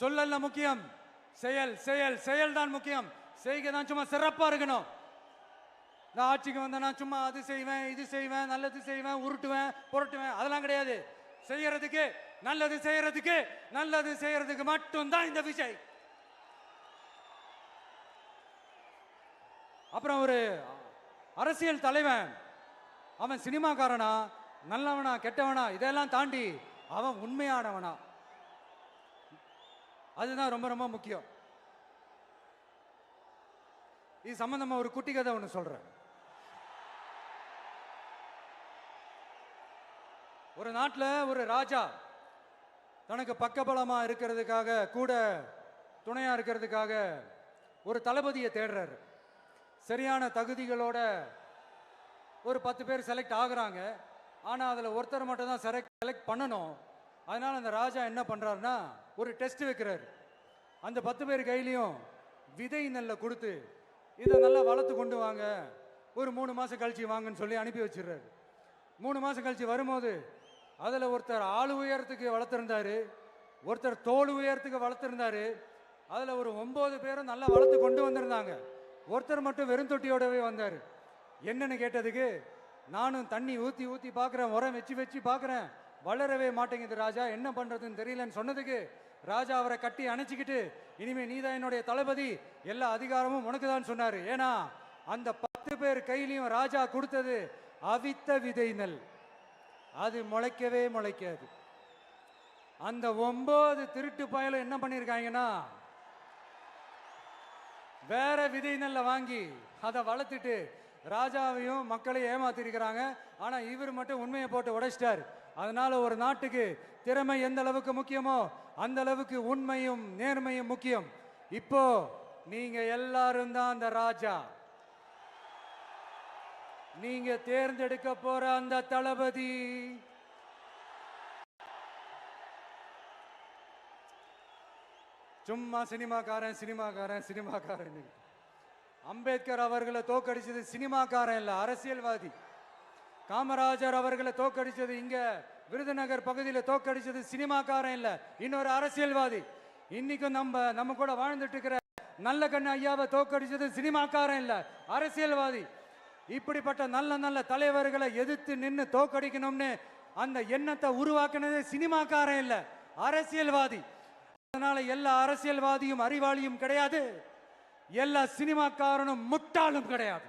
சொல்லல்ல முக்கியம், செயல் செயல் செயல் தான் முக்கியம். செய்கை தான் சும்மா சிறப்பா இருக்கணும். இந்த ஆட்சிக்கு வந்தேன்னா சும்மா அது செய்வேன், இது செய்வேன், நல்லது செய்வேன், உருட்டுவேன், புரட்டுவேன், அதெல்லாம் கிடையாது. செய்யறதுக்கு நல்லது செய்யறதுக்கு நல்லது செய்யறதுக்கு மட்டும்தான் இந்த விஜய். அப்புறம் ஒரு அரசியல் தலைவன் அவன் சினிமாக்காரனா நல்லவனா கெட்டவனா இதெல்லாம் தாண்டி அவன் உண்மையானவனா, அதுதான் ரொம்ப ரொம்ப முக்கியம். இது சம்பந்தமா ஒரு குட்டி கதை ஒன்று சொல்றேன். ஒரு நாட்டில் ஒரு ராஜா தனக்கு பக்கபலமா இருக்கிறதுக்காக கூட துணையா இருக்கிறதுக்காக ஒரு தளபதியை தேடுறாரு. சரியான தகுதிகளோட ஒரு 10 பேர் செலக்ட் ஆகுறாங்க. ஆனால் அதில் ஒருத்தர் மட்டும் தான் செலக்ட் பண்ணணும். அதனால அந்த ராஜா என்ன பண்றாருன்னா ஒரு டெஸ்ட் வைக்கிறாரு. அந்த 10 பேர் கையிலையும் விதை நெல்லை கொடுத்து இதை நல்லா வளர்த்து கொண்டு வாங்க, ஒரு 3 மாசம் கழிச்சு வாங்கன்னு சொல்லி அனுப்பி வச்சிடுறாரு. 3 மாசம் கழிச்சு வரும்போது அதில் ஒருத்தர் ஆளு உயரத்துக்கு வளர்த்துருந்தாரு, ஒருத்தர் தோல் உயரத்துக்கு வளர்த்துருந்தாரு. அதில் ஒரு 9 பேரும் நல்லா வளர்த்து கொண்டு வந்திருந்தாங்க. ஒருத்தர் மட்டும் வெறும் தொட்டியோடவே வந்தார். என்னன்னு கேட்டதுக்கு, நானும் தண்ணி ஊற்றி ஊற்றி பார்க்குறேன், உரம் வச்சு வச்சு பார்க்குறேன், வளரவே மாட்டேங்குது ராஜா, என்ன பண்ணுறதுன்னு தெரியலன்னு சொன்னதுக்கு ராஜா அவரை கட்டி அணைச்சிக்கிட்டு, இனிமே நீதான் என்னுடைய தளபதி, எல்லா அதிகாரமும் உனக்கு தான் சொன்னார். ஏன்னா அந்த 10 பேர் கையிலையும் ராஜா கொடுத்தது அவித்த விதை நெல், அது முளைக்கவே முளைக்காது. அந்த 9 திருட்டு பயலும் என்ன பண்ணியிருக்காங்கன்னா வேற விதை நெல்லை வாங்கி அதை வளர்த்துட்டு ராஜாவையும் மக்களையும் ஏமாத்திருக்கிறாங்க. ஆனா இவர் மட்டும் உண்மையை போட்டு உடைச்சிட்டார். அதனால ஒரு நாட்டுக்கு திறமை எந்த அளவுக்கு முக்கியமோ அந்த அளவுக்கு உண்மையும் நேர்மையும் முக்கியம். இப்போ நீங்க எல்லாரும் தான் அந்த ராஜா. நீங்க தேர்ந்தெடுக்க போற அந்த தளபதி சும்மா சினிமாக்காரன் சினிமாக்காரன் சினிமாக்காரன். அம்பேத்கர் அவர்களை தோக்கடிச்சது சினிமாக்காரன் இல்ல, அரசியல்வாதி. காமராஜர் அவர்களை தோக்கடிச்சது இங்க விருதுநகர் பகுதியில் தோக்கடிச்சது சினிமாக்காரன் இல்ல, இன்னொரு அரசியல்வாதி. இன்னைக்கும் நம்ம கூட வாழ்ந்துட்டு இருக்கிற நல்ல கண்ணு ஐயாவை தோக்கடிச்சது சினிமாக்காரன் இல்ல, அரசியல்வாதி. இப்படிப்பட்ட நல்ல நல்ல தலைவர்களை எதிர்த்து நின்று தோக்கடிக்கணும்னு அந்த எண்ணத்தை உருவாக்குனது சினிமாக்காரன் இல்ல, அரசியல்வாதி. அதனால எல்லா அரசியல்வாதியும் அறிவாளியும் கிடையாது, எல்லா சினிமாக்காரனும் முட்டாளும் கிடையாது.